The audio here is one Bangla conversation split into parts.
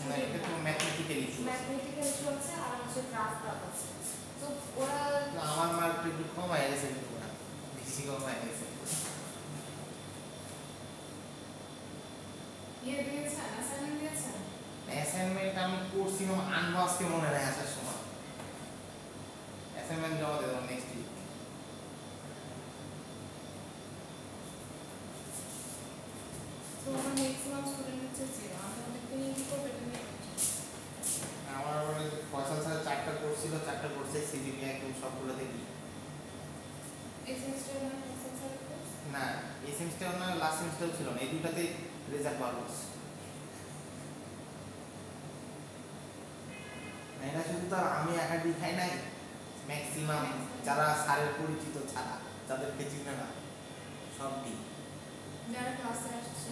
না এটা তো ম্যাথমেটিক্যাল ইস্যু আছে আর হচ্ছে ড্রাফট আছে। তো ওরা আমার মার্ক একটু কম হয়ে গেছে, কিন্তু না বেশি কম হয়ে গেছে। অ্যাসাইনমেন্ট আমি করছিলাম, আনবো আজকে মনে নেই আসার সময়। অ্যাসাইনমেন্ট জমা দেবো নেক্সট উইক। আমার ফসল স্যার 4টা করছিল, 4টা করছে সিজিপি একদম সবগুলো দেখি। না এই সেমিস্টার না, লাস্ট সেমিস্টার ছিল না, এই দুটাতে রেজাল্ট ভালো আছে। এটা শুধু তো আমি একা দেখাই নাই, ম্যাক্সিমাম যারা স্যারের পরিচিত ছাড়া যাদেরকে চিনে না সব দিই। যারা ক্লাসে আসছে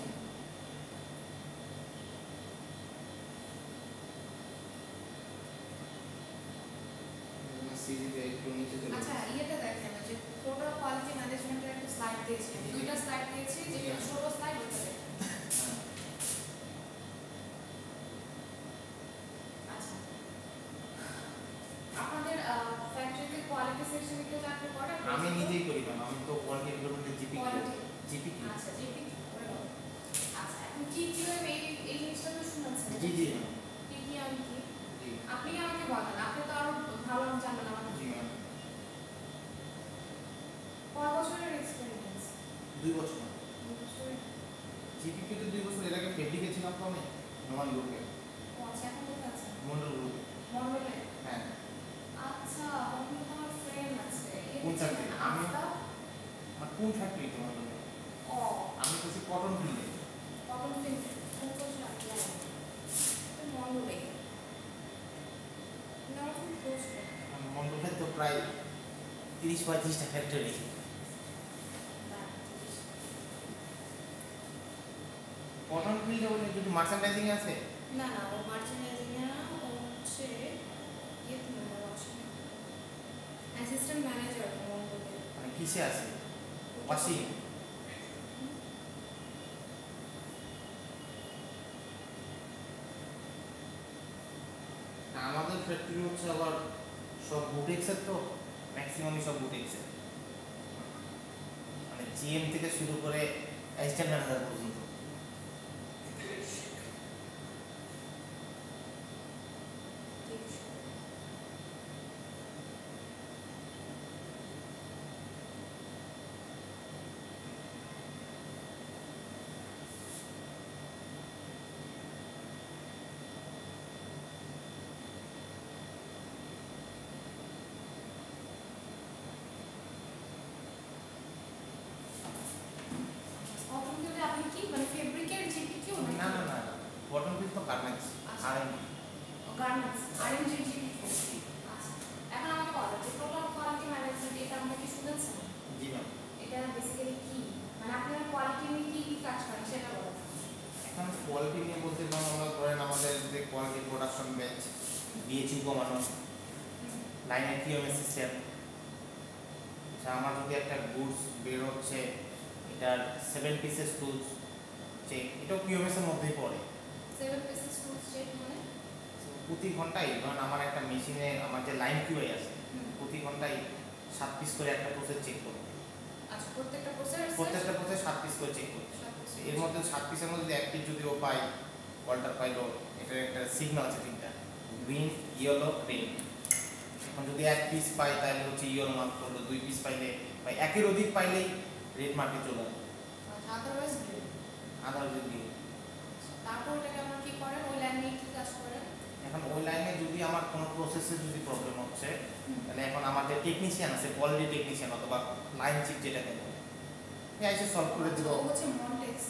সিজিপি একটু নিচে চলে আচ্ছা ইয়েটা দেখেন যে টোটাল কোয়ালিটি ম্যানেজমেন্টের একটা স্লাইড দিয়েছে, দুইটা স্লাইড দিয়েছে, যে ছোট স্লাইড হতে পারে। আচ্ছা আপনাদের ফ্যাক্টরিতে কোয়ালিটি সেকশন একটু চাকরি করে? আমি নিজেই করি না, আমি তো কোয়ালিটি ডেভেলপমেন্টের জিপি জিপি। আচ্ছা জিপি করে দাও। আচ্ছা এখন কি কি হবে এই জিনিসটা তো শুনেছেন? জি জি কি কি আমি কি আপনি আমাকে বলেন, আপনি তো আরো ভালো জানেন আমার। জি ম্যাম। কয় বছরের এক্সপেরিয়েন্স? 2 বছর। 2 বছরের। জিপিপি তো 2 বছর, এর আগে ফেব্রিকে ছিলাম তো আমি নর্মাল গ্রুপে। ও আচ্ছা এখন কোথায় আছেন? মন্ডল গ্রুপে। মন্ডলে? হ্যাঁ। আচ্ছা মন্ডলে তো আমার ফ্রেন্ড আছে। কোন ফ্যাক্টরি? আমি আফতাব। আর কোন ফ্যাক্টরি তোমার মন্ডলে? ও আমি তো কটন ফিল্ডে। কখন ফিল্ডে? কোন কোর্সে আপনি? মন্ডলে। না কোন কোর্সে? মন্ডলে তো প্রায় 30-35টা ফ্যাক্টরি। কটন ফিল্ডে বলে যদি মার্চেন্ডাইজিং আছে? না না ও মার্চেন্ডাইজিং না, ও হচ্ছে ইয়েতে মেম্বার আছে, অ্যাসিস্ট্যান্ট ম্যানেজার মন্ডলে। মানে কিসে আছে? ওয়াশিং? আমাদের ফ্যাক্টরি হচ্ছে আবার সব বুটিক্সের, তো ম্যাক্সিমামই সব বুটিক্সের, মানে জিএম থেকে শুরু করে অ্যাসিস্ট্যান্ট ম্যানেজার পর্যন্ত। আপনি কি মানে ফেব্রিকের জিপি কি? না না না, কটন ফিল্ড তো garments RMG. Garments RMG GP. আচ্ছা এখন আমাকে বলেন যে টোটাল কোয়ালিটি ম্যানেজমেন্ট এটা আমরা কি শুনেছেন? জি ম্যাম। এটা বেসিক্যালি কি, মানে আপনারা কোয়ালিটি নিয়ে কি কি কাজ করেন সেটা বলেন। এখন কোয়ালিটি নিয়ে বলতে আমরা ধরেন আমাদের যে কোয়ালিটি প্রোডাকশন ব্যাচ, বিএচইউ কমানো, লাইনের কিউএমএস সিস্টেম। আমার যদি একটা গুডস বের হচ্ছে, এটার 7 পিসেস টুলস চেক, এটাও কিউএমএস এর মধ্যেই পড়ে। 7 পিসেস টুলস চেক মানে প্রতি ঘন্টায় ধরেন আমার একটা মেশিনে আমার যে লাইন কিউআই আছে, প্রতি ঘন্টায় 7 পিস করে একটা প্রসেস চেক করবে। আচ্ছা প্রত্যেকটা প্রসেস 7 পিস করে চেক করবে। এর মধ্যে 7 পিসের মধ্যে এক পিস যদি ও পায়, অল্টার পাইলো, এটার একটা সিগন্যাল আছে 3টা, গ্রিন, ইয়েলো, রেড। এখন যদি 1 পিস পাই তাহলে হচ্ছে ইয়েলো মার্ক করলো, 2 পিস পাইলে বা একের অধিক পাইলেই রেড মার্কে চলে আসবে। আচ্ছা আদারওয়াইজ গ্রিন। Otherwise green. তারপর এটাকে আমরা কি করেন, ওই লাইনে কি কাজ করেন? এখন ওই লাইনে যদি আমার কোনো প্রসেসে যদি প্রবলেম হচ্ছে, তাহলে এখন আমার যে টেকনিশিয়ান আছে, কোয়ালিটি টেকনিশিয়ান অথবা লাইন চিপ যেটাকে বলে, এসে সলভ করে দিল। ও হচ্ছে মন্টেক্স।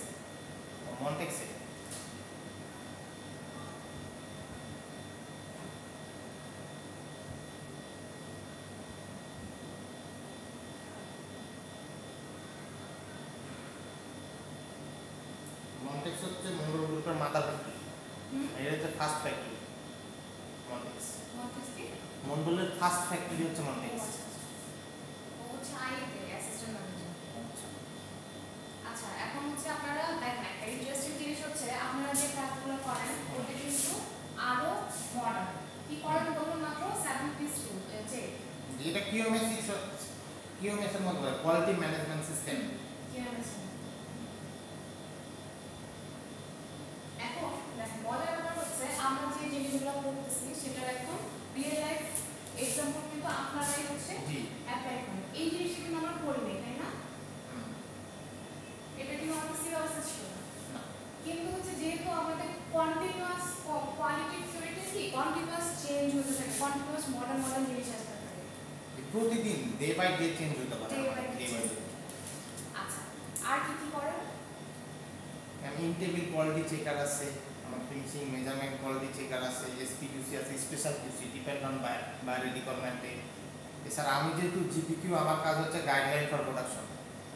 মন্টেক্সে মন্টেক্স হচ্ছে মন্ডল গ্রুপের মাদার ফ্যাক্টরি। এটা হচ্ছে ফার্স্ট ফ্যাক্টরি মন্টেক্স। মন্টেক্স কি? মন্ডলের ফার্স্ট ফ্যাক্টরি হচ্ছে মন্টেক্স। ও হচ্ছে আইতে অ্যাসিস্ট্যান্ট ম্যানেজার। আচ্ছা এখন হচ্ছে আপনারা দেখেন একটা ইন্টারেস্টিং জিনিস হচ্ছে আপনারা যে কাজগুলো করেন ওটা কিন্তু এটা কিউএমএস এর মধ্যে কোয়ালিটি ম্যানেজমেন্ট সিস্টেম। এখন মজার ব্যাপার হচ্ছে আমরা যে জিনিসগুলো করতেছি সেটার এখন রিয়েল লাইফ এক্সাম্পল কিন্তু আপনারাই হচ্ছে অ্যাপ্লাই করেন। এই জিনিসটা কিন্তু আমরা করিনি, তাই না? এটা কিন্তু আমাদের সিলেবাসে ছিল না, কিন্তু হচ্ছে যেহেতু আমাদের কন্টিনিউয়াস কোয়ালিটি থিওরিতে কি কন্টিনিউয়াস চেঞ্জ হতে থাকে, কন্টিনিউয়াস মডার্ন জিনিস আসতে থাকে, প্রতিদিন ডে বাই ডে চেঞ্জ হতে পারে। আচ্ছা, আর কি কি করেন? ইনটেবিল কোয়ালিটি চেকার আছে, আমার ফিনিশিং মেজারমেন্ট কোয়ালিটি চেকার আছে, এসপিকিউসি আছে, স্পেশাল কিউসি ডিপেন্ড অন বাইরে রিকোয়ারমেন্টে। এছাড়া আমি যেহেতু জিপিকিউ, আমার কাজ হচ্ছে গাইডলাইন ফর প্রোডাকশন,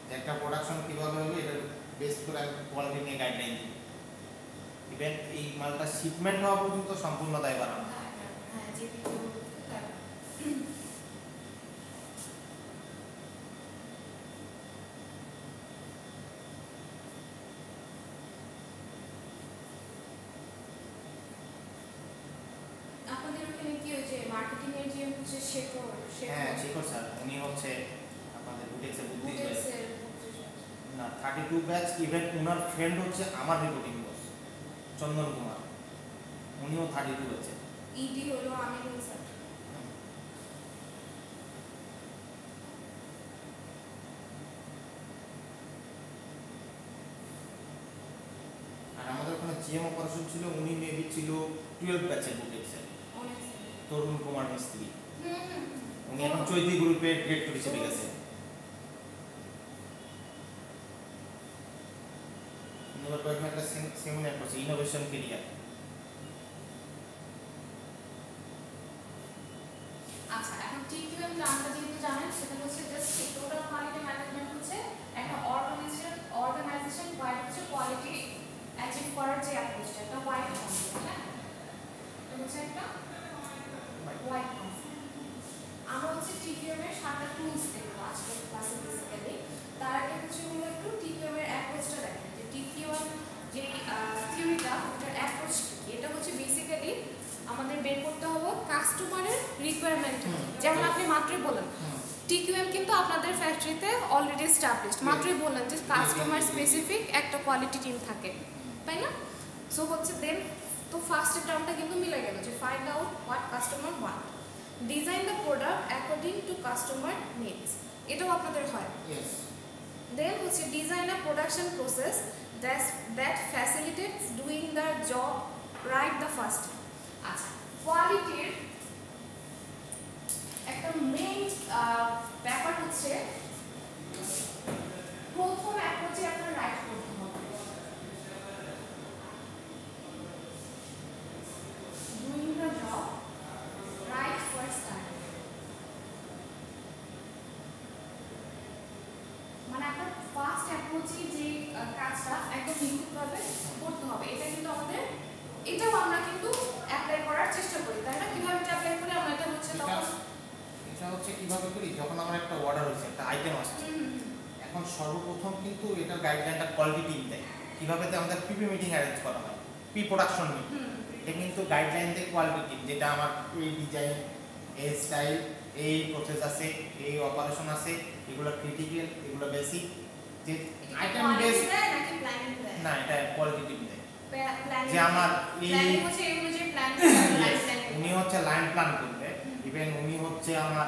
যে একটা প্রোডাকশন কীভাবে হবে এটার বেস করে আমি কোয়ালিটি নিয়ে গাইডলাইন দিই। ইভেন এই মালটা শিপমেন্ট হওয়া পর্যন্ত সম্পূর্ণ দায়ভার আমার। হ্যাঁ, জিপিকিউ আপনাদের ওখানে কি হয়েছে মার্কেটিং এর যে হচ্ছে হ্যাঁ, শেখর স্যার, উনি হচ্ছে আপনাদের বুটেক্সের বুদ্ধি না 32 ব্যাচ। ইভেন ওনার ফ্রেন্ড হচ্ছে আমার রিপোর্টিং বস চন্দন কুমার, উনিও 32 ব্যাচে। ইডি হলো আমিনুল স্যার। আর আমাদের ওখানে জিএম অপারেশন ছিল, উনি মেবি ছিল 12 ব্যাচের বুটেক্সের, তরুণ কুমার মিস্ত্রি। উনি এখন চৈতি গ্রুপের ডিরেক্টর হিসেবে গেছে। কয়েকদিন একটা সেমিনার করছে ইনোভেশন কেরিয়ার। আচ্ছা, এখন টিকিউএম জানতে যেহেতু জানেন, সেটা হচ্ছে জাস্ট টোটাল কোয়ালিটি ম্যানেজমেন্ট হচ্ছে একটা অর্গানাইজেশন ওয়াইড হচ্ছে কোয়ালিটি অ্যাচিভ করার যে অ্যাপ্রোচটা, একটা ওয়াইড কনসেপ্ট। হ্যাঁ, এটা হচ্ছে একটা ওয়াইড কনসেপ্ট। আমরা হচ্ছে টিকিউএম এর 7টা টুলস দেখব আজকে ক্লাসে বেসিক্যালি। তার আগে হচ্ছে হলো একটু টিকিউএম এর অ্যাপ্রোচটা দেখেন, যে টিকিউএম যে থিওরিটা, ওটার অ্যাপ্রোচ কি। এটা হচ্ছে বেসিক্যালি আমাদের বের করতে হবে কাস্টমারের রিকোয়ারমেন্ট। যেমন আপনি মাত্রই বললেন টিকিউএম কিন্তু আপনাদের ফ্যাক্টরিতে অলরেডি এস্টাবলিশড, মাত্রই বললেন যে কাস্টমার স্পেসিফিক একটা কোয়ালিটি টিম থাকে, তাই না? সো হচ্ছে দেন তো ফার্স্টের টার্মটা কিন্তু মিলে গেল, যে find out what customer want, design the product according to customer needs, এটাও আপনাদের হয়। দেন হচ্ছে design a production process that facilitates doing the job right the first. আচ্ছা, কোয়ালিটির একটা মেইন ব্যাপার হচ্ছে প্রথম অ্যাপ্রোচে আপনার রাইট করতে হবে, doing the job right first time. মানে আপনার ফার্স্ট অ্যাপ্রোচে যে কাজটা একদম নিখুঁতভাবে করতে হবে। এটা কিন্তু আমাদের, এটাও আমরা কিন্তু অ্যাপ্লাই করার চেষ্টা করি, তাই না? কিভাবে অ্যাপ্লাই করি আমরা, এটা হচ্ছে তখন এটা হচ্ছে কিভাবে করি, যখন আমার একটা অর্ডার হয়েছে, একটা আইটেম আসছে, এখন সর্বপ্রথম কিন্তু এটার গাইডলাইনটা কোয়ালিটি টিম দেয়, কিভাবে আমাদের পিপি মিটিং অ্যারেঞ্জ করা হয়, প্রি প্রোডাকশন মিটিং। এটা কিন্তু গাইডলাইন দেয় কোয়ালিটি টিম, যেটা আমার এই ডিজাইন, এই স্টাইল, এই প্রসেস আছে, এই অপারেশন আছে, এগুলো ক্রিটিক্যাল, এগুলো বেসিক, যে আইটেম বেস নাকি প্ল্যানিং দেয় না, এটা কোয়ালিটি টিম দেয়। প্ল্যানিং যে আমার এই হচ্ছে এগুলো যে প্ল্যান উনি হচ্ছে লাইন প্ল্যান করবে, ইভেন উনি হচ্ছে আমার,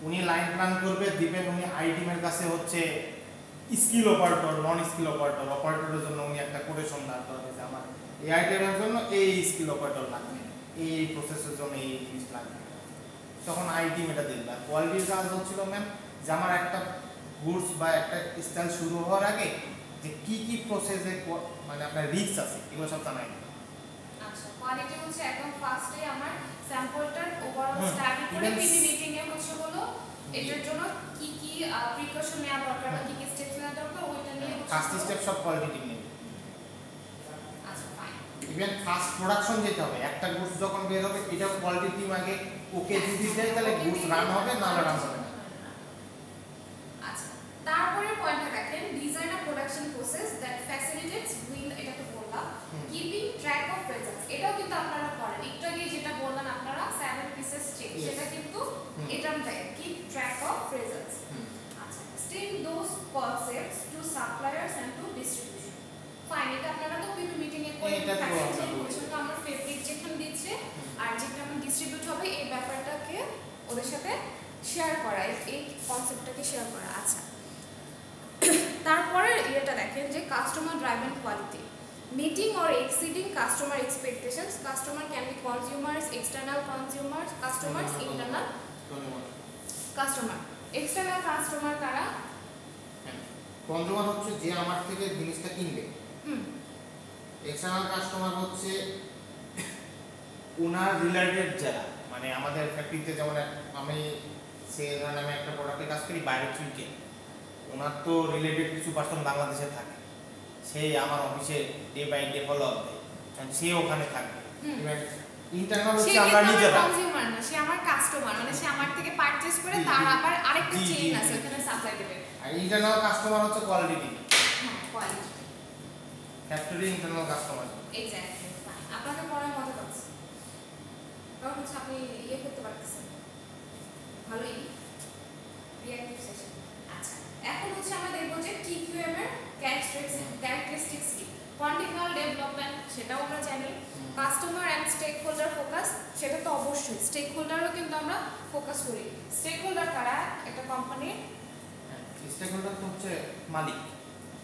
উনি লাইন প্ল্যান করবে, দিবেন উনি আইটিমের কাছে হচ্ছে স্কিল অপারেটর, নন স্কিল অপারেটর, অপারেটরের জন্য উনি একটা কোটেশন দাঁড় করা হয়েছে, আমার এই আইটেমের জন্য এই স্কিল অপারেটর লাগবে, এই প্রসেসের জন্য এই জিনিস লাগবে, তখন আইটিম এটা দেখবে। আর কোয়ালিটির কাজ হচ্ছিল ম্যাম, যে আমার একটা গুডস বা একটা স্টাইল শুরু হওয়ার আগে যে কি কি প্রসেসে মানে আপনার রিস্ক আছে, এগুলো সব জানাই। আচ্ছা, কোয়ালিটি হচ্ছে একদম ফার্স্টে আমার স্যাম্পলটার ওভারঅল স্টাডি করে পিপি মিটিং এ হচ্ছে হলো এটার জন্য কি কি প্রিকশন নেওয়া দরকার বা কি কি স্টেপস নেওয়া দরকার, ওইটা নিয়ে ফার্স্ট স্টেপ সব কোয়ালিটি টিম নেবে। আচ্ছা, ফাইন। ইভেন ফার্স্ট প্রোডাকশন যেতে হবে, একটা গুডস যখন বের হবে, এটা কোয়ালিটি টিম আগে ওকে যদি দেয়, তাহলে গুডস রান হবে, না হলে রান হবে না। আচ্ছা, তারপরে পয়েন্টটা দেখেন, design a production process that facilitates doing, এটা তো বললাম, কিপিং ট্র্যাক অফ রেজাল্টস, এটাও কিন্তু আপনারা করেন। একটু আগে যেটা বললেন আপনারা 7 পিসেস চেক, সেটা কিন্তু এটা এরকম থাকে keep track of results আচ্ছা extend those concepts to suppliers and to distribution fine এটা আপনারা তো পিপি মিটিং এ করে থাকেন যে পর্যন্ত আমরা ফেব্রিক যেখানে দিচ্ছে আর যেটা আমরা ডিস্ট্রিবিউট হবে এই ব্যাপারটাকে ওদের সাথে শেয়ার করা এই কনসেপ্টটাকে শেয়ার করা আচ্ছা তারপরে এটা দেখেন যে customer driven quality meeting or exceeding customer expectations customer can be consumers external consumers customers internal customer external customer কারা কনজিউমার হচ্ছে যে আমার থেকে জিনিসটা কিনবে এক্সটার্নাল কাস্টমার হচ্ছে ওনার রিলেটেড যারা মানে আমাদের ফ্যাক্টরিতে যেমন আমি ধরেন আমি একটা প্রোডাক্টে কাজ করি বাইরে চুইকে ওনার তো রিলেটেড কিছু পার্সন বাংলাদেশে থাকে সে আমার অফিসে day by day follow up দেয় সে ওখানে থাকবে ইন্টারনাল হচ্ছে আমরা নিজেরা কনজিউমার না সে আমার কাস্টমার মানে সে আমার থেকে পারচেজ করে তার আবার আরেকটা চেইন আছে ওখানে সাপ্লাই দেবে আর ইন্টারনাল কাস্টমার হচ্ছে কোয়ালিটি হ্যাঁ quality factory internal customer exactly আপনাকে পড়ার মজা পাচ্ছে কারণ হচ্ছে আপনি ইয়ে করতে পারতেছেন ভালোই রিঅ্যাক্টিভ সেশন আচ্ছা এখন হচ্ছে আমরা দেখব যে টিকিউএম এর ক্যারেক্টারিস্টিক্স কি কন্টিনিউয়াল ডেভেলপমেন্ট সেটাও আমরা জানি customer and stakeholder focus সেটা তো অবশ্যই স্টেক হোল্ডারও কিন্তু আমরা ফোকাস করি স্টেক হোল্ডার কারা একটা কোম্পানির স্টেক হোল্ডার তো হচ্ছে মালিক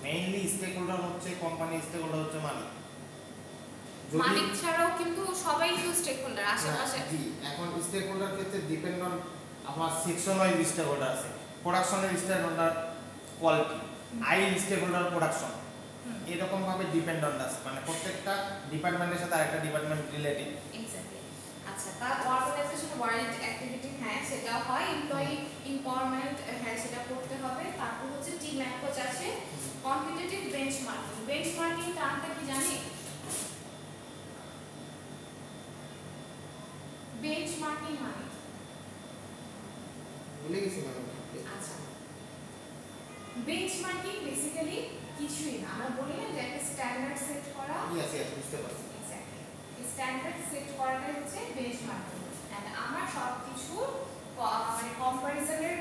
মেইনলি স্টেক হোল্ডার হচ্ছে কোম্পানি স্টেক হোল্ডার হচ্ছে মালিক ছাড়াও কিন্তু সবাই তো স্টেক হোল্ডার আশেপাশে জি এখন স্টেক হোল্ডার ক্ষেত্রে ডিপেন্ড অন আমার সেকশন ওয়াইজ স্টেক হোল্ডার আছে প্রোডাকশনের স্টেক হোল্ডার কোয়ালিটি আই স্টেক হোল্ডার প্রোডাকশন এরকম ভাবে ডিপেন্ড অন আছে মানে প্রত্যেকটা ডিপার্টমেন্টের সাথে আরেকটা ডিপার্টমেন্ট রিলেটেড এক্স্যাক্টলি আচ্ছা তার অর্গানাইজেশন ওয়ার্ল্ড অ্যাক্টিভিটি হ্যাঁ সেটা হয় এমপ্লয়ি এমপাওয়ারমেন্ট হ্যাঁ সেটা করতে হবে তারপর হচ্ছে টিম অ্যাপ্রোচ আছে কম্পিটিটিভ বেঞ্চমার্কিং টার্মটা কি জানি বেঞ্চমার্কিং মানে ভুলে গেছি মানে আচ্ছা বেঞ্চমার্কিং বেসিক্যালি কিছুই না আমরা বলি না যে একটা স্ট্যান্ডার্ড সেট করা ইয়েস বুঝতে পারছি এক্স্যাক্টলি স্ট্যান্ডার্ড সেট করাটাই হচ্ছে বেঞ্চমার্কিং এন্ড আমার সবকিছু মানে কম্পারিজনের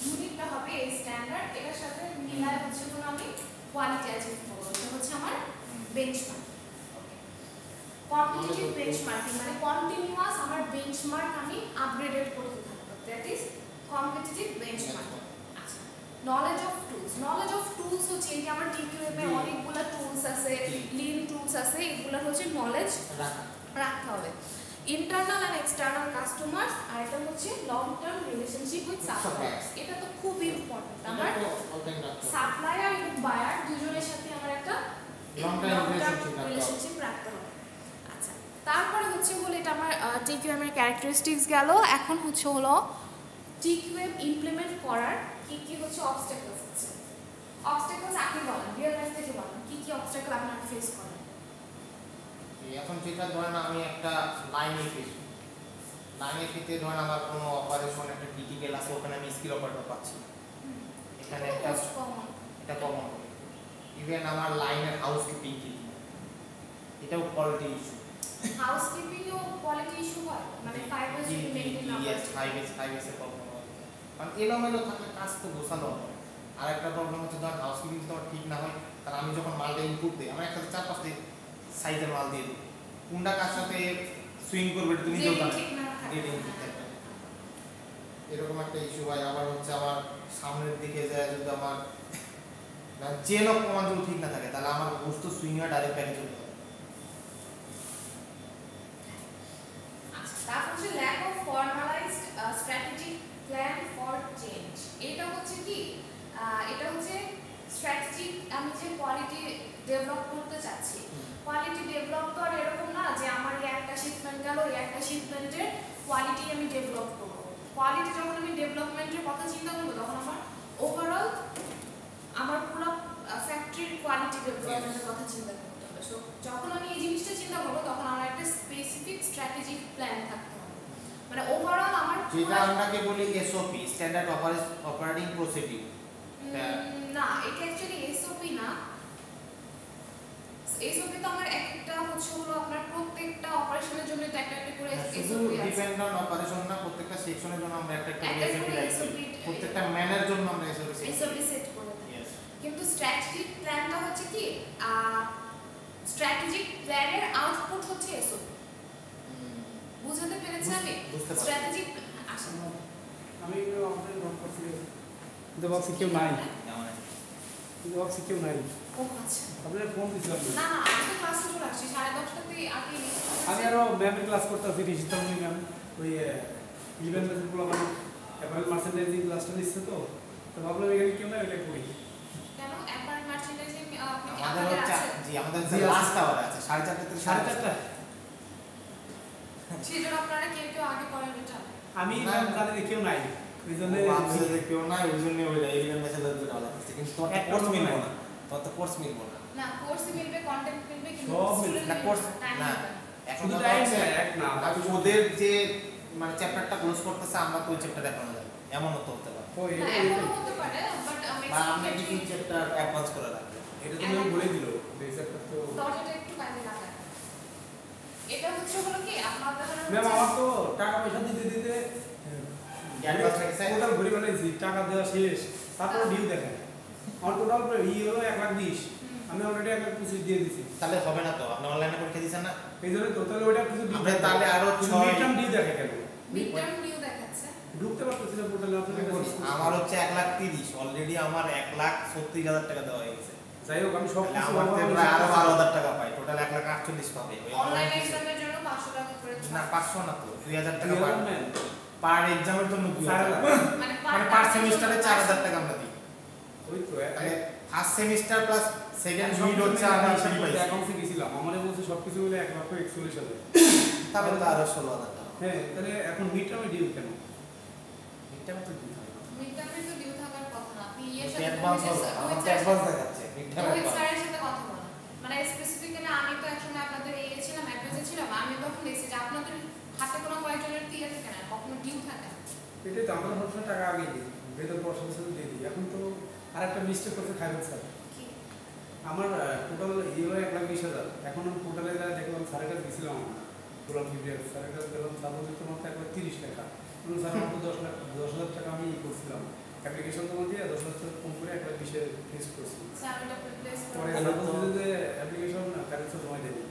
ইউনিটটা হবে এই স্ট্যান্ডার্ড এটার সাথে মিলায় হচ্ছে কোন আমি কোয়ালিটি অ্যাচিভ করব এটা হচ্ছে আমার বেঞ্চমার্ক কম্পিটিটিভ বেঞ্চমার্কিং মানে কন্টিনিউয়াস আমার বেঞ্চমার্ক আমি আপগ্রেডেড করতে থাকব দ্যাট ইজ কম্পিটিটিভ বেঞ্চমার্ক আচ্ছা নলেজ অফ টুলস হচ্ছে এই যে আমার টিকিউএম এ অনেকগুলো টুলস আছে লিন টুলস আছে এগুলোর হচ্ছে নলেজ রাখতে হবে ইন্টারনাল এন্ড এক্সটার্নাল কাস্টমার্স আর এটা হচ্ছে long term relationship with suppliers এটা তো খুব ইম্পর্টেন্ট আমার সাপ্লায়ার এবং বায়ার দুজনের সাথে আমার একটা লং টার্ম রিলেশনশিপ রাখতে হবে আচ্ছা তারপরে হচ্ছে বলে এটা আমার টিকিউএম এর ক্যারেক্টারিস্টিক্স গেল এখন হচ্ছে হলো টিকিউএম ইমপ্লিমেন্ট করার কি হচ্ছে অবস্টাকলস আছে অবস্টাকলস আপনি বলেন রিয়েল লাইফ থেকে বলেন কি অবস্টাকল আপনারা ফেস করেন এখন যেটা ধরেন আমি একটা লাইনে ফিতে ধরেন আমার কোনো অপারেশন একটা ক্রিটিক্যাল আছে ওখানে আমি স্কিল অপারেটর পাচ্ছি এখানে একটা এটা কমন ইভেন আমার লাইনের হাউসকিপিং কি এটাও কোয়ালিটি ইস্যু হাউসকিপিং ও কোয়ালিটি ইস্যু হয় মানে 5 এর যদি মেইনটেইন না করে 5 এর প্রবলেম হয় কারণ এলোমেলো থাকলে কাজ তো গোছানো হবে আর একটা প্রবলেম হচ্ছে ধর হাউসকিপিং তো ঠিক না হয় তাহলে আমি যখন মালটা ইনপুট দিই আমার একসাথে 4-5টি সাইজের মাল দিয়ে দিই কোনটা কার সাথে সুইং করবে তুমি জানো না এরকম একটা ইস্যু হয় আবার হচ্ছে আমার সামনের দিকে যায় যদি আমার চেন অফ কমান্ড যদি ঠিক না থাকে তাহলে আমার বস্তু সুইং হয়ে ডাইরেক্ট ব্যাকে চলে যাবে তারপর হচ্ছে lack of formalized strategic plan for change এটা হচ্ছে কি এটা হচ্ছে স্ট্র্যাটেজিক আমি যে কোয়ালিটি ডেভেলপ করতে চাচ্ছি কোয়ালিটি ডেভেলপ তো আর এরকম না যে আমার একটা শিপমেন্ট গেল একটা শিপমেন্টের কোয়ালিটি আমি ডেভেলপ করব কোয়ালিটি যখন আমি ডেভেলপমেন্টের কথা চিন্তা করব তখন আমার ওভারঅল আমার পুরো ফ্যাক্টরির কোয়ালিটি ডেভেলপমেন্টের কথা চিন্তা করতে হবে সো যখন আমি এই জিনিসটা চিন্তা করব তখন আমার একটা স্পেসিফিক স্ট্র্যাটেজিক প্ল্যান থাকতে হবে মানে ওভারঅল আমার যেটা আমরাকে বলি এসওপি স্ট্যান্ডার্ড অপারেটিং প্রসিডিউর না এটা অ্যাকচুয়ালি এসওপি না এসওপি তো আমার একটা হচ্ছে হলো আপনার প্রত্যেকটা অপারেশনের জন্য তো একটা করে এসওপি আছে ডিপেন্ড অন অপারেশন না, প্রত্যেকটা সেকশনের জন্য আমরা একটা একটা এসওপি করে রাখছি, SOP প্রত্যেকটা ম্যানের জন্য আমরা এসওপি এসওপি সেট করে দেয়। ইয়েস। কিন্তু স্ট্র্যাটেজিক প্ল্যানটা হচ্ছে কি স্ট্র্যাটেজিক প্ল্যানের আউটপুট হচ্ছে এসওপি। বুঝতে পেরেছেন আমি? বুঝতে পারছি। স্ট্র্যাটেজিক আসেন আমি একটু আমাদের নোট করছি কিন্তু বক্সে কেউ নাই, কিন্তু বক্সে কেউ নাই। ও আচ্ছা আপনার ফোন দিছিলাম না না আমি তো ক্লাসে চলে আসছি 10:30টাতে আগে আমি আরো ম্যামের ক্লাস করতেছি রিশিতামনি ম্যাম, ওই ইভেন্ট ম্যানেজমেন্টগুলো মানে অ্যাপারেল মার্চেন্ডাইজিং ক্লাসটা নিচ্ছে তো, তো ভাবলাম এখানে কেউ না এটা করি। কেন অ্যাপারেল মার্চেন্ডাইজিং আমাদের আপনাদের হচ্ছে আছে জি আমাদের জি, লাস্ট আওয়ার আছে 4:30 থেকে 4:30 সেজন্য আপনারা কেউ আগে করেন এটা। আমি না, ম্যাম না। জানি যে কেউ নাই, ওই জন্য ভাবছি যে কেউ নাই, ওই জন্য ওই এভিডেন্স মেসেজ করে ভালো করছে, কিন্তু তোমার একটা কোর্স লোক মিলবো নাই। না, তোমার তো কোর্স মিলবো না। না কোর্স মিলবে কন্টেন্ট মিলবে কিন্তু সব student মিলবে। না কোর্স time না, মিলবে না। এখন শুধু কথা টাইম হচ্ছে এক না, আমি ওদের যে মানে চ্যাপ্টারটা ক্লোজ করতেছে আমরা তো ওই চ্যাপ্টার এখনো যাই, এমনও তো হতে পারে, ওই না এখনো হতে পারে বাট বা আমরা কিছু চ্যাপ্টার অ্যাডভান্স করে রাখবো। এটা তো ম্যাম বলে দিল বেসিকটা তো। দরজাটা একটু বাইরে লাগায়। এটা হচ্ছে হলো কি আপনাদের ম্যাম আমার তো টাকা পয়সা দিতে দিতে অ্যাডভান্স রেখেছে টোটাল ঘুরে বেড়াইছি, টাকা দেওয়া শেষ, তারপরে ডিউ দেখেন আমার টোটাল হলো 1,20,000, আমি অলরেডি 1,25,000 দিয়ে দিছি। তাহলে হবে না তো, আপনি অনলাইনে পরীক্ষা দিয়েছেন না, এই জন্য টোটাল ওইটা কিছু আমরা তাহলে আরো 6 মিডটার্ম ডিউ দেখে কেন মিডটার্ম নিউ দেখাচ্ছে। ঢুকতে পারতেছি না পোর্টালে আপনাদের কাছে। আমার হচ্ছে 1,30,000 অলরেডি, আমার 1,30,000 টাকা দেওয়া হয়ে গেছে, যাই হোক আমি সব তাহলে কিছু আমার তো ব্যবহার প্রায় আরো করতেছি। 12,000 টাকা পাই, টোটাল 1,48,000 পাবে ওই অনলাইন অনলাইন এক্সামের জন্য 500 টাকা করে না 500 না তো 2,000 টাকা Clear পার ম্যাম? পার এক্সামের জন্য 2,000 টাকা, মানে মানে পার সেমিস্টারে 4,000 টাকা আমরা দিই, ওই তো তাহলে ফার্স্ট সেমিস্টার প্লাস সেকেন্ড সব মিড হচ্ছে আমরা ফ্রি পাইছি, অ্যাকাউন্টে গেছিলাম, আমারে বলছে সবকিছু মিলে 1,41,000। তাহলে তো আরো 16,000 টাকা, হ্যাঁ তাহলে এখন মিডটার্মে ডিউ কেন? মিডটার্মে তো দিতে হবে, মিডটার্মে তো ডিউ থাকার কথা না। আপনি ইয়ের সাথে অ্যাডভান্স হলো, আমার তো অ্যাডভান্স দেখাচ্ছে মিডটার্মে রোহিত স্যারের সাথে কথা বলা। মানে স্পেসিফিক্যালি আমি তো একসময় আপনাদের এ ছিলাম অ্যাডভাইসে ছিলাম, আমি তখন দেখছি যে আপনাদের হাতে কোনো কয়েকজনের দিয়ে থাকে না, কখনো ডিউ থাকে না। এটাই তো আমরা সবসময় টাকা আগে দিই, বেতন পড়াশোনার সাথে দিয়ে দিই। এখন তো আরেকটা মিস্টেক করতে খাইবেন স্যার, কি আমার টোটাল হলো 1,20,000, এখন আমি টোটালে যা দেখলাম স্যারের কাছে গেছিলাম, আমরা গোলাম বিবিআর স্যারের কাছে গেলাম, স্যার বলছে তোমার তো 1,30,000 টাকা, স্যার আমার তো 10,000 টাকা আমি করছিলাম অ্যাপ্লিকেশন জমা দিয়ে 10,000 টাকা কম করে 1,20,000 ফিক্স করছি। স্যার এটা প্লেস পরে করে স্যার বলছে যে অ্যাপ্লিকেশন কারেন্সি জমা দেবে,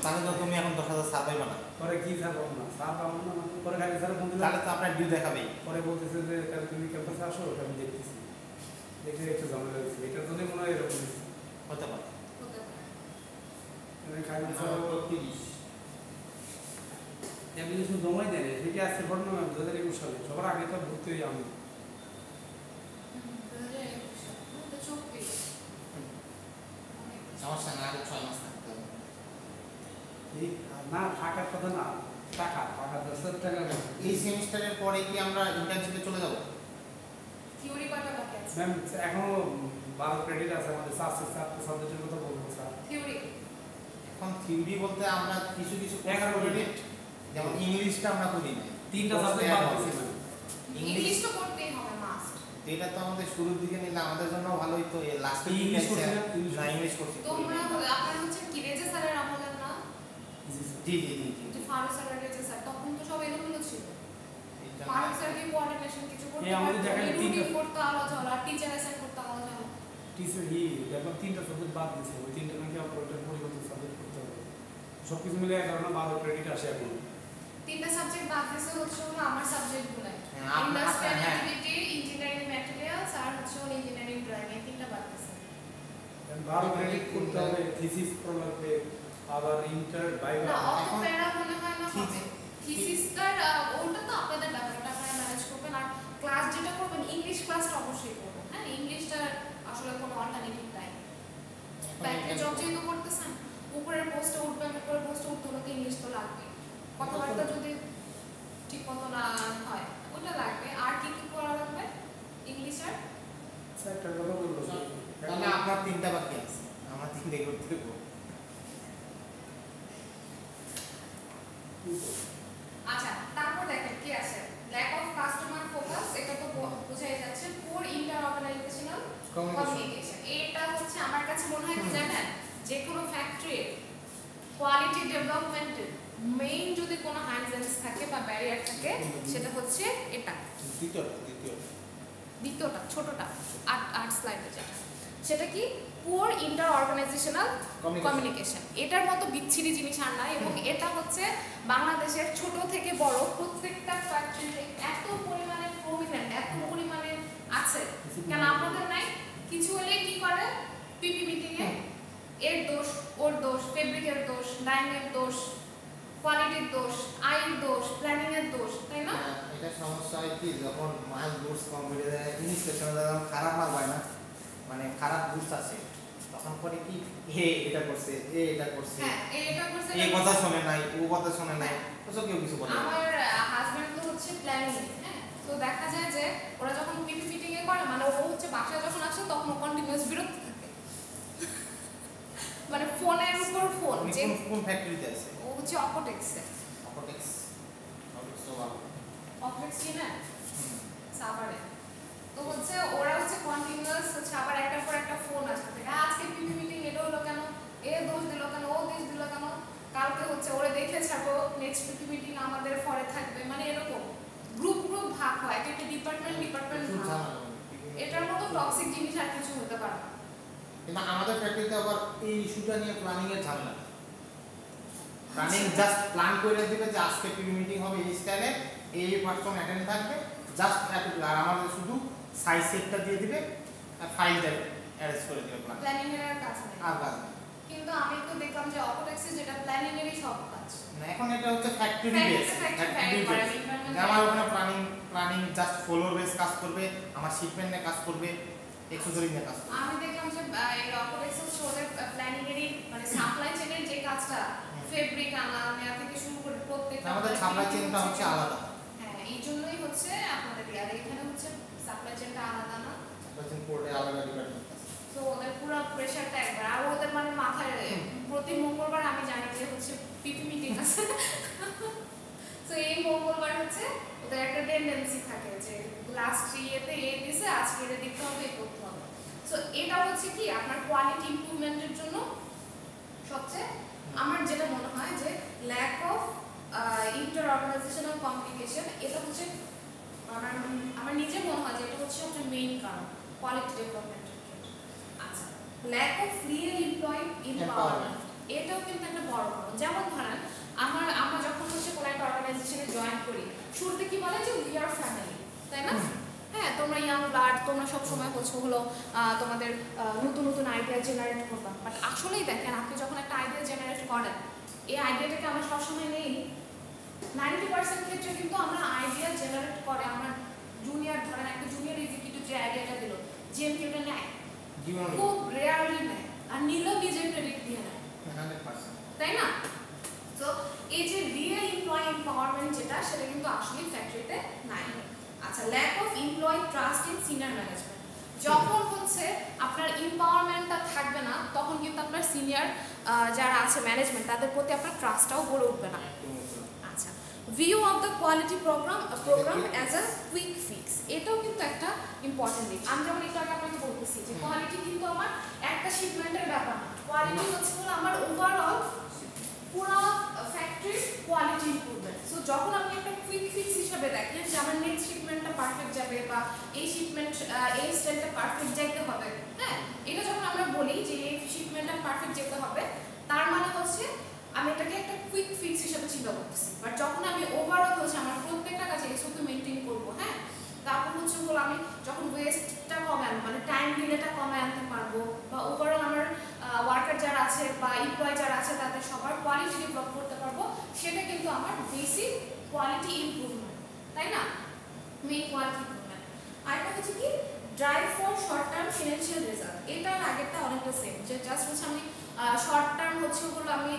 তাহলে তো তুমি এখন 10,000 ছাড় পাইবা না, পরে কি স্যার পাবো না, স্যার পাবো না, পরে খালি স্যার ফোন দিলাম, তাহলে তো আপনার ডিউ দেখাবেই, পরে বলতেছে যে তাহলে তুমি ক্যাম্পাসে আসো, ওটা আমি দেখতেছি, দেখে একটু ঝামেলা হয়েছে, এটার জন্যই মনে হয় এরকম হয়েছে। হতে পারে হতে পারে। আমি খাইবেন স্যার আমার তো 30 অ্যাপ্লিকেশন জমাই দেয় না, সেটি আসছে ঘটনা 2021 সালে, সবার আগে তো ভর্তি হই আমি। 2021 তো 24 সমস্যা না, আরো 6 মাস থাকতে হবে। এই না থাকার কথা না, টাকা 10,000 টাকা এই সেমিস্টারের পরে কি আমরা ইন্টার্নশিপে চলে যাব? থিওরি কয়টা বাকি আছে? ম্যাম এখনো 12 ক্রেডিট আছে আমাদের, 4 সাবজেক্টের কথা বলবো স্যার। থিওরি এখন থিওরি বলতে আমরা কিছু কিছু 11 ক্রেডিট, যেমন ইংলিশটা আমরা করি না, 3টা সাবজেক্ট বাদ দিয়েছি ম্যাম। ইংলিশ তো করতেই হবে মাস্ট। এটা তো আমাদের শুরুর দিকে নিলে আমাদের জন্য ভালোই, তো লাস্টে ইংলিশ করছি না? না ইংলিশ করছি, তোমরা আপনারা হচ্ছে কি রেজে স্যারের আমলের না জি স্যার। জি জি জি জি যে ফারুক স্যারের রেজে স্যার তখন তো সব এলোমেলো ছিল। এই জন্য ফারুক স্যার কি কোঅর্ডিনেশন কিছু করতে এই আমাদের পারতো, যেখানে রুটিন তিনটা- করতে আলাদা হলো আর টিচার অ্যাসাইন করতে আলাদা হলো। টিচার দেখলাম 3টা সাবজেক্ট বাদ দিয়েছে, ওই 3টা নাকি অপারেটর পরিবর্তন সাবজেক্ট করতে হবে, সব কিছু মিলে 11 না 12 ক্রেডিট আসে এখন। তিনটা সাবজেক্ট বাদ দিয়েছে হচ্ছে হলো আমার সাবজেক্টগুলো হ্যাঁ, আপনার- ইন্ডাস্ট্রিয়াল হ্যাঁ। অ্যাক্টিভিটি, ইঞ্জিনিয়ারিং ম্যাটেরিয়ালস আর হচ্ছে হলো ইঞ্জিনিয়ারিং ড্রয়িং, এই তিনটা বাদ দিয়েছে। 12 ক্রেডিট করতে হবে, থিসিস করা লাগবে, আবার ইন্টার না ভাইভা। অত এখন প্যারা মনে হয় না হবে। থিসিস- থিসিসটার ওটা তো আপনাদের ব্যাপার, ওটা আপনারা ম্যানেজ করবেন। আর ক্লাস যেটা করবেন ইংলিশ ক্লাসটা অবশ্যই করবেন। হ্যাঁ ইংলিশটার আসলে কোনো অল্টারনেটিভ নাই। ফ্যাক্টরি জব যেহেতু করতেছেন, উপরের পোস্টে উঠবেন, উপরের পোস্টে উঠতে হলে তো ইংলিশ তো লাগবে। কথাবার্তা যদি ঠিক মতো না হয় ওটা লাগবে। আর কি কি করা লাগবে ইংলিশের? স্যার একটা কথা বলবো স্যার, তাহলে আপনার 3টা বাকি আছে, আমার 3টে করতে হবে। আচ্ছা তারপর দেখেন কি আছে, ল্যাক অফ কাস্টমার ফোকাস, এটা তো বোঝাই যাচ্ছে। পুর ইন্টার অর্গানাইজেশনাল কমিউনিকেশন, এটা হচ্ছে আমার কাছে মনে হয় কি জানেন, যে কোনো ফ্যাক্টরির কোয়ালিটি ডেভেলপমেন্টের মেইন যদি কোনো হ্যান্ডস এন্ড থাকে বা ব্যারিয়ার থাকে সেটা হচ্ছে এটা দ্বিতীয়টা ছোটটা 8 স্লাইডে যেটা, সেটা কি পুয়ার ইন্টার অর্গানাইজেশনাল কমিউনিকেশন। এটার মতো বিচ্ছিরি জিনিস আর নাই, এবং এটা হচ্ছে বাংলাদেশের ছোট থেকে বড় প্রত্যেকটা ফ্যাক্টরিতে এত পরিমাণে প্রমিনেন্ট, এত পরিমাণে আছে। কেন আপনাদের নাই? কিছু হলে কি করে পিপি মিটিং এ এর দোষ, ওর দোষ, ফেব্রিকের দোষ, ডাইংয়ের দোষ, কোয়ালিটির দোষ, আইর দোষ, প্ল্যানিং এর দোষ, তাই না? এটা সমস্যা হয় কি, যখন মাল গুডস কম করে দেয়, ইনস্পেকশনে যখন খারাপ মাল হয় না, মানে খারাপ গুডস আছে, তখন পরে কি এটা করছে, এটা করছে, হ্যাঁ এটা করছে, এই কথা শুনে নাই, ও কথা শুনে নাই, ওসব কেউ কিছু বলে না। আমার হাজবেন্ড তো হচ্ছে প্ল্যানিং, হ্যাঁ, তো দেখা যায় যে ওরা যখন পিপি মিটিং এ করে, মানে ও হচ্ছে বাসায় যখন আসে তখন ও কন্টিনিউয়াস বিরক্ত থাকে, মানে ফোনের উপর ফোন। যে কোন ফ্যাক্টরিতে আছে? ও হচ্ছে অপটেক্সে। অপটেক্স তো ভালো। অপটেক্স কি না সাভারে, তো হচ্ছে ওরা হচ্ছে কন্টিনিউয়াস হচ্ছে আবার একটার পর একটা ফোন আসতে থাকে, আজকে পিপি মিটিং এটা হলো কেন, এ দোষ দিল কেন, ও দোষ দিল কেন, কালকে হচ্ছে ওরা দেখে ছাড়বো, নেক্সট পিপি মিটিং আমাদের পরে থাকবে, মানে এরকম গ্রুপ ভাগ হয়, একটা ডিপার্টমেন্ট ভাগ। এটার মতো টক্সিক জিনিস আর কিছু হতে পারে না। কিন্তু আমাদের ফ্যাক্টরিতে আবার এই ইস্যুটা নিয়ে প্ল্যানিং এর ঝামেলা। প্ল্যানিং জাস্ট প্ল্যান করে দিবে যে আজকে পিপি মিটিং হবে এই স্টাইলে, এই পারসন অ্যাটেন্ড থাকবে, জাস্ট এতটুকু। আর আমাদের শুধু সাইজ সেটটা দিয়ে দিবে আর ফাইলটা অ্যারেঞ্জ করে দিবে প্ল্যানিং এর কাজ নেই। আর কাজ নেই। কিন্তু আমি তো দেখলাম যে অপটেক্সে যেটা প্ল্যানিং এরই সব কাজ। না, এখন এটা হচ্ছে ফ্যাক্টরি বেস। আমার ওখানে প্ল্যানিং জাস্ট ফ্লোর বেস কাজ করবে, আমার শিপমেন্ট নিয়ে কাজ করবে, এক্সেসরি নিয়ে কাজ করবে। আমি দেখলাম যে এই অপটেক্সে ওদের প্ল্যানিং এরই মানে সাপ্লাই চেইনের যে কাজটা, ফেব্রিক আনা নেওয়া থেকে শুরু করে প্রত্যেকটা আমাদের সাপ্লাই চেইনটা হচ্ছে আলাদা। হ্যাঁ, এই জন্যই হচ্ছে আপনাদের আর এখানে হচ্ছে সাপ্লাই চেইনটা আলাদা না, সাপ্লাই চেইন কোডে আলাদা ডিপার্টমেন্ট আছে। তো ওদের পুরো প্রেসারটা একবার, আর ওদের মানে মাথায় প্রতি মঙ্গলবার আমি জানি যে হচ্ছে পিপি মিটিং আছে, তো এই মঙ্গলবার হচ্ছে ওদের একটা টেন্ডেন্সি থাকে যে লাস্ট ইয়েতে এ দিছে, আজকে এটা দেখতে হবে, এ করতে হবে। সো এটা হচ্ছে কি আপনার কোয়ালিটি ইমপ্রুভমেন্টের জন্য সবচেয়ে আমার যেটা মনে হয় যে lack of inter organisational communication, এটা হচ্ছে আমার নিজে মনে হয় যে এটা হচ্ছে একটা মেইন কারণ কোয়ালিটি ডেভেলপমেন্টের ক্ষেত্রে। আচ্ছা, lack of real employee empowerment, এটাও কিন্তু একটা বড় কারণ। যেমন ধরেন আমরা যখন হচ্ছে কোনো একটা অর্গানাইজেশনে জয়েন করি, শুরুতে কি বলে যে উই আর ফ্যামিলি, তাই না? হ্যাঁ, তোমরা ইয়াং ব্লাড, তোমরা সবসময় হলো তোমাদের নতুন আইডিয়া জেনারেট করবা। বাট আসলেই দেখেন, আপনি যখন একটা আইডিয়া জেনারেট করেন, এই আইডিয়াটাকে আমরা সবসময় নেই। 90% ক্ষেত্রে কিন্তু আমরা আইডিয়া জেনারেট করে আমার জুনিয়র, ধরেন একটা জুনিয়র এক্সিকিউটিভ যে আইডিয়াটা দিল, জিএমকে ওটা নেয়, খুব রেয়ারলি নেয়, আর নিলেও নিজের ক্রেডিট দিয়ে নেয়, 100%, তাই না? তো এই যে রিয়েল এমপ্লয়ি এমপাওয়ারমেন্ট যেটা, সেটা কিন্তু আসলে ফ্যাক্টরিতে নাই। আচ্ছা, lack of employee trust in senior management, যখন হচ্ছে আপনার এমপাওয়ারমেন্টটা থাকবে না, তখন কিন্তু আপনার সিনিয়র যারা আছে ম্যানেজমেন্ট, তাদের প্রতি আপনার ট্রাস্টটাও গড়ে উঠবে না। আচ্ছা, view of the quality programme as a quick fix, এটাও কিন্তু একটা ইম্পর্টেন্ট দিক। আমি যেমন একটু আগে আপনাকে বলতেছি যে কোয়ালিটি কিন্তু আমার একটা শিপমেন্টের ব্যাপার না, কোয়ালিটি হচ্ছে হলো আমার ওভারঅল পুরো ফ্যাক্টরির কোয়ালিটি ইমপ্রুভমেন্ট। সো যখন আপনি একটা কুইক ফিক্স হিসাবে দেখেন যে আমার নেক্সট শিপমেন্টটা পারফেক্ট যাবে, বা এই শিপমেন্ট এই স্টাইলটা পারফেক্ট যেতে হবে, হ্যাঁ, এটা যখন আমরা বলি যে এই শিপমেন্টটা পারফেক্ট যেতে হবে, তার মানে হচ্ছে আমি এটাকে একটা কুইক ফিক্স হিসেবে চিন্তা করতেছি। বাট যখন আমি ওভারঅল হচ্ছে আমার প্রত্যেকটা কাছে এসওপি মেনটেন করবো, হ্যাঁ, তারপর হচ্ছে হলো আমি যখন ওয়েস্টটা কমে আনবো, মানে টাইম ডিলেটা কমে আনতে পারবো, বা ওভারঅল আমার ওয়ার্কার যারা আছে বা এমপ্লয়ি যারা আছে তাদের সবার কোয়ালিটি ডেভেলপ করতে পারবো, সেটা কিন্তু আমার বেসিক কোয়ালিটি ইমপ্রুভমেন্ট, তাই না? Main quality improvement. আরেকটা হচ্ছে কি drive for short term financial result, এটার আগেরটা অনেকটা সেম, যে জাস্ট হচ্ছে আমি শর্ট টার্ম হচ্ছে হলো আমি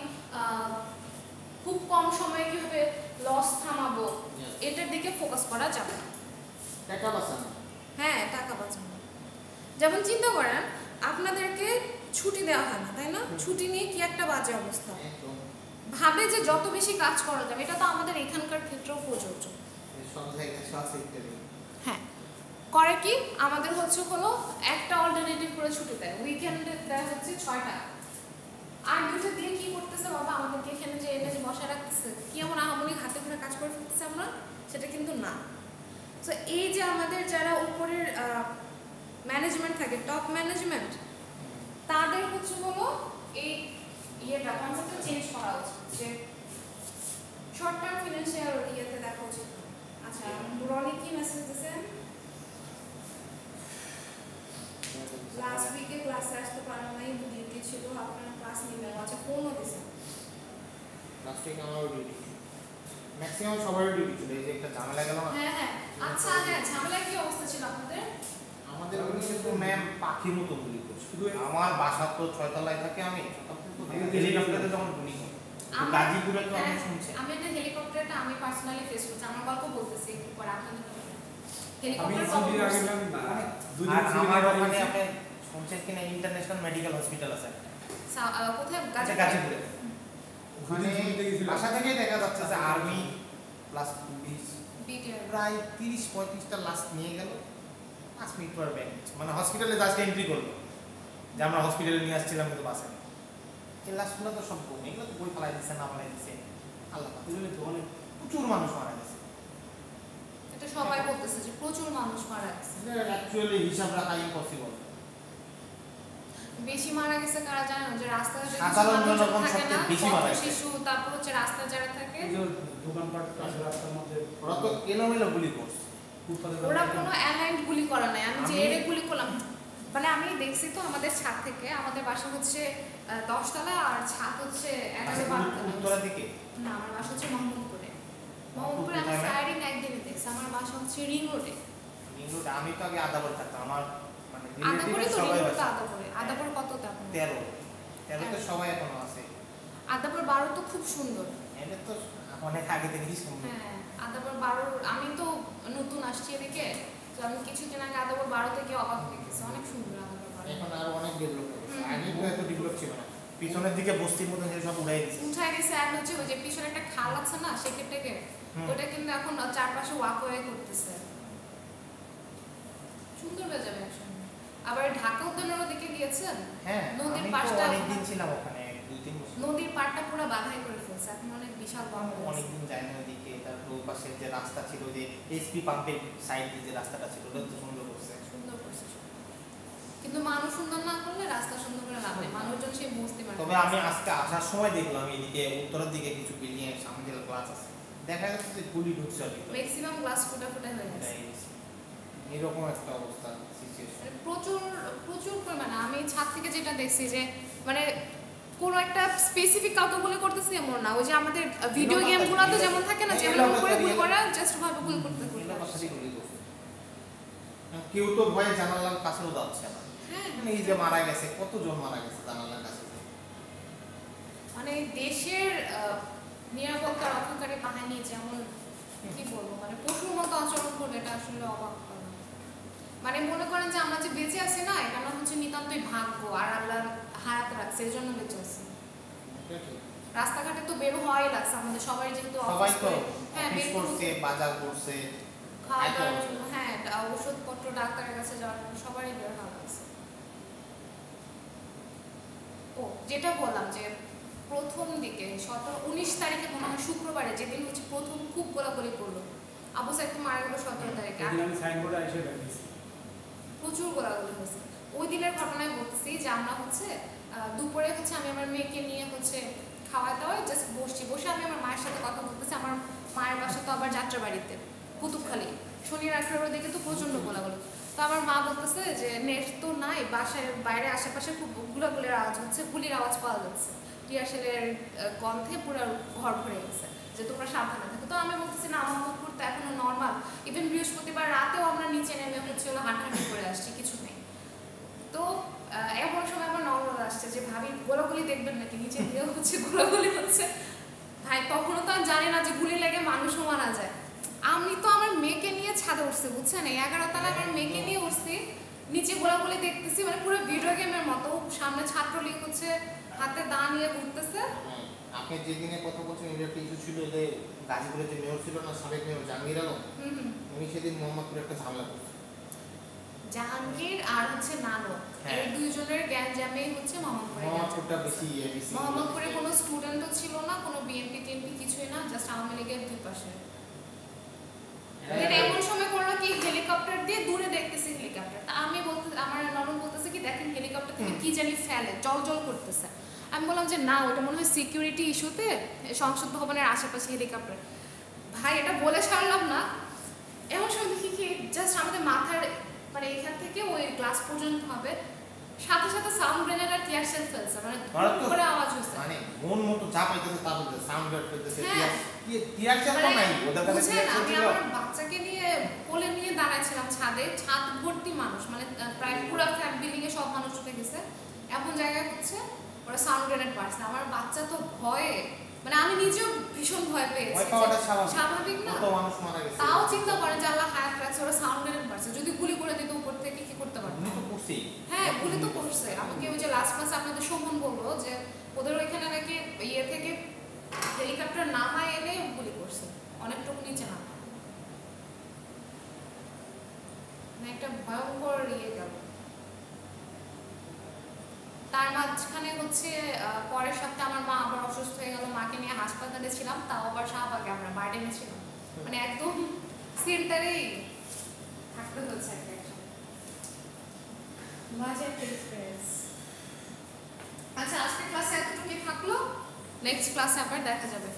খুব কম সময়ে কিভাবে লস থামাবো, এটার দিকে ফোকাস করা যাবে না। টাকা বাঁচানো, হ্যাঁ, টাকা বাঁচানো। যেমন চিন্তা করেন, আপনাদেরকে ছুটি দেওয়া হয় না, তাই না? ছুটি নিয়ে কি একটা বাজে অবস্থা, ভাবে যে যত বেশি কাজ করা যাবে। এটা তো আমাদের এখানকার ক্ষেত্রেও প্রযোজ্য। হ্যাঁ, করে কি আমাদের হচ্ছে হলো একটা অল্টারনেটিভ করে ছুটি দেয়, উইকেন্ডে দেয় হচ্ছে 6টা, আর দুটো দিয়ে কি করতেছে বাবা, আমাদেরকে এখানে যে এনে বসা রাখতেছে, কি এমন আহামরি হাতে করে কাজ করে কিন্তু না। তো এই যে আমাদের যারা উপরের ম্যানেজমেন্ট থাকে, টপ ম্যানেজমেন্ট, তাদের হচ্ছে হলো এই ইয়েটা কনসেপ্টটা চেঞ্জ করা উচিত, যে শর্ট টার্ম ফিনান্সিয়াল ইয়েতে দেখা উচিত। আচ্ছা, রনি কি মেসেজ দিয়েছেন? লাস্ট উইকে ক্লাসে আসতে পারেন নাই, ডিউটি ছিল, আপনারা ক্লাস নিবেন। আচ্ছা, ফোনও দিয়েছেন। লাস্ট উইক আমারও ডিউটি ছিল, ম্যাক্সিমাম সবারই ডিউটি ছিল। এই যে একটা ঝামেলা গেল না। হ্যাঁ হ্যাঁ, আচ্ছা হ্যাঁ, ঝামেলা কি অবস্থা ছিল আপনাদের? আমাদের ওখানে তো ম্যাম পাখির মতো গুলি করছে। শুধু আমার বাসা তো 6 তলায় থাকে, আমি হেলিকপ্টারে যখন গুলি করি গাজীপুরে তো আমি শুনছি। আমি একটা হেলিকপ্টারটা আমি পার্সোনালি ফেস করছি, আমার গল্প বলতেছি একটু পরে। আপনাদের আমি হেলিকপ্টার সিভির আগে না আর আমার ওখানে আপনি শুনছেন কিনা ইন্টারন্যাশনাল মেডিকেল হসপিটাল আছে একটা, কোথায়? গাজীপুরে। ওখানে ছুটিতে গেছিলাম। বাসা থেকেই দেখা যাচ্ছে যে আর্মি প্লাস পুলিশ বিটিআর প্রায় 30-35টা লাশ নিয়ে গেল 5 মিনিট পর ব্যাগ। মানে হসপিটালে জাস্ট এন্ট্রি করলো যে আমরা হসপিটালে নিয়ে আসছিলাম, কিন্তু বাসে না। এই লাশগুলো তো সব কমে, এগুলো তো বই ফেলাই দিচ্ছে, না ফেলাই দিচ্ছে আল্লাহ। এগুলো তো অনেক প্রচুর মানুষ মারা গেছে। এটা সবাই বলতেছে যে প্রচুর মানুষ মারা গেছে। অ্যাকচুয়ালি হিসাব রাখা ইম্পসিবল। বেশি মারা গেছে কারা জানেন? যে রাস্তাঘাটে সাধারণ জনগণ থাকে না, সবচেয়ে বেশি মারা গেছে। শিশু, তারপর হচ্ছে রাস্তা যারা থাকে, এই যে দোকানপাট আছে রাস্তার মধ্যে, ওরা তো এলোমেলো গুলি করছে। ওরা কোনো অ্যালাইন্ড গুলি করা নাই। আমি যে এরে গুলি করলাম, মানে আমি দেখছি তো আমাদের ছাদ থেকে, আমাদের বাসা হচ্ছে 10 তলা আর ছাদ হচ্ছে 11-12 তলা। উত্তরা দিকে না, আমার বাসা হচ্ছে মোহাম্মদপুরে। মোহাম্মদপুরে আমি সাইডিং একদিনে দেখছি। আমার বাসা হচ্ছে রিং রোডে। Ring road. আমি তো আগে আদাবর থাকতাম, আমার মানে আদাপুরে রিলেটিভ তো, সবাই রিং রোড আছে। তো আদাপুরে। আদাপুর কতটা আপনার? 13 তে সবাই এখনো আছে। আদাপুর 12 তো খুব সুন্দর। এটা তো অনেক আগে থেকেই সুন্দর। হ্যাঁ, আদাপুর 12, আমি তো নতুন আসছি এদিকে, তো আমি কিছুদিন আগে আদাপুর 12 থেকে অবাক হয়ে গেছি। অনেক সুন্দর আদাপুর 12। এখন আরো অনেক ডেভেলপ হয়েছে। আগে তো এত ডেভেলপ ছিল না। পিছনের দিকে বস্তির মতো যে সব উড়াই দিচ্ছে। উঠাই গেছে। আর হচ্ছে ওই যে পিছনে একটা খাল আছে না, সেক্ষেত্রে থেকে ওটা কিন্তু এখন চারপাশে ওয়াকওয়ে করতেছে। সুন্দর হয়ে যাবে একসঙ্গে। আবার ঢাকা উদ্যানের দিকে গিয়েছেন? হ্যাঁ, নদীর আমি তো পাশটা, অনেকদিন ছিলাম ওখানে, 2-3 বছর। নদীর পাড়টা পুরো বাধাই করে ফেলছে, এখন অনেক বিশাল বড় হয়ে গেছে। অনেকদিন যাই না ওইদিকে। তারপর ওই পাশে যে রাস্তা ছিল, যে এসপি পাম্পের সাইড দিয়ে যে রাস্তাটা ছিল, ওটা তো সুন্দর করছে। সুন্দর করছে সব। কিন্তু মানুষ সুন্দর না করলে রাস্তা সুন্দর করে লাভ নেই, মানুষজন সেই বুঝতে পারে। তবে আমি আজকে আসার সময় দেখলাম এদিকে উত্তরের দিকে কিছু বিল্ডিং এর সামনে যে গ্লাস আছে, দেখা যাচ্ছে যে গুলি ঢুকছে আর কি। ম্যাক্সিমাম গ্লাস ফুটা ফুটা হয়ে গেছে। এরকম একটা অবস্থা সিচুয়েশন। মানে প্রচুর প্রচুর পরিমাণে। আমি ছাদ থেকে যেটা দেখছি যে মানে কোনো একটা স্পেসিফিক কাউকে গুলি করতেছি এমন না। ওই যে আমাদের ভিডিও গেমগুলোতে যেমন থাকে না, যেমন উপরে গুলি করা জাস্ট ভাবে গুলি করতে করতে। কেউ তো ভয়ে জানালার কাছেও যাচ্ছে না। হ্যাঁ, মানে এই যে মারা গেছে, কতজন মারা গেছে জানালার কাছে। মানে দেশের নিরাপত্তা রক্ষাকারী বাহিনী যেমন কি বলবো, মানে পশুর মতো আচরণ করলে এটা আসলে অবাক করা। মানে মনে করেন যে আমরা যে বেঁচে আছি না, এটা না হচ্ছে নিতান্তই ভাগ্য, আর আল্লাহ হায়াত রাখছে, এই জন্য বেঁচে আছি। রাস্তাঘাটে তো বের হওয়াই লাগছে আমাদের সবাই, যেহেতু সবাই তো হ্যাঁ অফিস করছে, বাজার করছে, খাওয়া দাওয়ার জন্য, হ্যাঁ ওষুধপত্র ডাক্তারের কাছে যাওয়ার জন্য সবারই বের হওয়া লাগছে। ও যেটা বললাম যে প্রথম দিকে 19 তারিখে মনে হয় শুক্রবারে, যেদিন হচ্ছে প্রথম খুব গোলাগুলি করলো, আবু সাইদ তো মারা গেল 17 তারিখে। আমি সাইনবোর্ডে এসে দেখেছি প্রচুর গোলাগুলি হয়েছে ওই দিনের ঘটনায়। বলতেছি যে আমরা হচ্ছে দুপুরে হচ্ছে আমি আমার মেয়েকে নিয়ে হচ্ছে খাওয়া দাওয়ায় জাস্ট বসে আমি আমার মায়ের সাথে কথা বলতেছি। আমার মায়ের বাসা তো আবার যাত্রাবাড়িতে, কুতুবখালী, শনি রাখার দিকে তো প্রচণ্ড গোলাগুলি। তো আমার মা বলতেছে যে নেট তো নাই, বাসায় বাইরে আশেপাশে খুব গোলাগুলির আওয়াজ হচ্ছে, গুলির আওয়াজ পাওয়া যাচ্ছে, টিয়ারশেলের গন্ধে পুরো ঘর ভরে গেছে, যে তোমরা সাবধানে থাকো। তো আমি বলতেছি না, আমার মুখ তো এখনো নর্মাল। ইভেন বৃহস্পতিবার রাতেও আমরা নিচে নেমে হচ্ছে হাঁটাহাঁটি করে আসছি, কিছু নেই। তো এমন সময় আমার নর্মাল আসছে যে ভাবি গোলাগুলি দেখবেন নাকি, নিচে দিয়ে হচ্ছে গোলাগুলি হচ্ছে। ভাই তখনও তো আমি জানি না যে গুলি লেগে মানুষও মারা যায়। আমি তো আমার মেয়েকে নিয়ে ছাদে উঠছি, বুঝছেন, 11 তলা আমার মেয়েকে নিয়ে উঠছি, নিচে গোলাগুলি দেখতেছি, মানে পুরো ভিডিও গেমের মতো। সামনে ছাত্রলীগ হচ্ছে হাতে দা নিয়ে ঘুরতেছে। আপনি যেদিনে কথা বলছেন, এটা একটা ইস্যু ছিল যে গাজীপুরে যে মেয়র ছিল না, সাবেক মেয়র জাহাঙ্গীর আলম, উনি সেদিন মোহাম্মদপুরে একটা ঝামেলা করছে। জাহাঙ্গীর আর হচ্ছে নানক, এই দুইজনের গ্যাঞ্জামেই হচ্ছে মোহাম্মদপুরটা বেশি মোহাম্মদপুরে কোনো স্টুডেন্টও ছিল না, কোনো বিএনপি টিএনপি কিছুই না, জাস্ট আওয়ামী লীগের দুই পাশে। থেকে কি জানি ফেলে জল জল করতেছে। আমি বললাম যে না ওটা মনে হয় সিকিউরিটি ইস্যুতে সংসদ ভবনের আশেপাশে হেলিকপ্টার। ভাই এটা বলে সারলাম না, এমন সময় দেখি কি জাস্ট আমাদের মাথার মানে এখান থেকে ওই গ্লাস পর্যন্ত হবে, সাথে সাথে সাউন্ড গ্রেনেড আর টিয়ার সেল ফেলছে, মানে করে আওয়াজ হচ্ছে, মানে মন মতো যা পাইতেছে তা বলতেছে, সাউন্ড বের করতেছে, হ্যাঁ। টিয়ার সেল তো নাই ওদের কাছে, বুঝছেন, টিয়ার সেল আমি ছিল। আমার বাচ্চাকে নিয়ে কোলে নিয়ে দাঁড়াইছিলাম ছাদে, ছাদ ভর্তি মানুষ, মানে প্রায় পুরো ফ্ল্যাট বিল্ডিং এ সব মানুষ উঠে গেছে, এমন জায়গায় হচ্ছে ওরা সাউন্ড গ্রেনেড পারছে। আমার বাচ্চা তো ভয়ে, মানে আমি নিজেও ভীষণ ভয় পেয়েছি, ভয় পাওয়াটা স্বাভাবিক, স্বাভাবিক না? কত মানুষ মারা গেছে, তাও চিন্তা করেন যে আল্লাহ হায়াত রাখছে, ওরা সাউন্ড গ্রেনেড পারছে, যদি গুলি করে দিত উপর থেকে কি করতে পারতো? উনি তো করছি। হ্যাঁ গুলি তো করছে। আমাকে ওই যে লাস্ট ক্লাসে আপনাদের শোভন বললো যে ওদের ওইখানে নাকি ইয়ে থেকে হেলিকপ্টার নামায় এনে গুলি করছে, অনেকটুকু নিচে নামা, মানে একটা ভয়ঙ্কর ইয়ে গেল। তার মাঝখানে হচ্ছে পরের সপ্তাহে আমার মা আবার অসুস্থ হয়ে গেল, মাকে নিয়ে হাসপাতালে ছিলাম, তাও আবার শাহবাগে, আমরা বার্ডেনে ছিলাম, মানে একদম সেন্টারেই থাকতে হচ্ছে একটা মজার এক্সপেরিয়েন্স। আচ্ছা আজকে ক্লাসে এতটুকুই থাকলো, নেক্সট ক্লাসে আবার দেখা যাবে।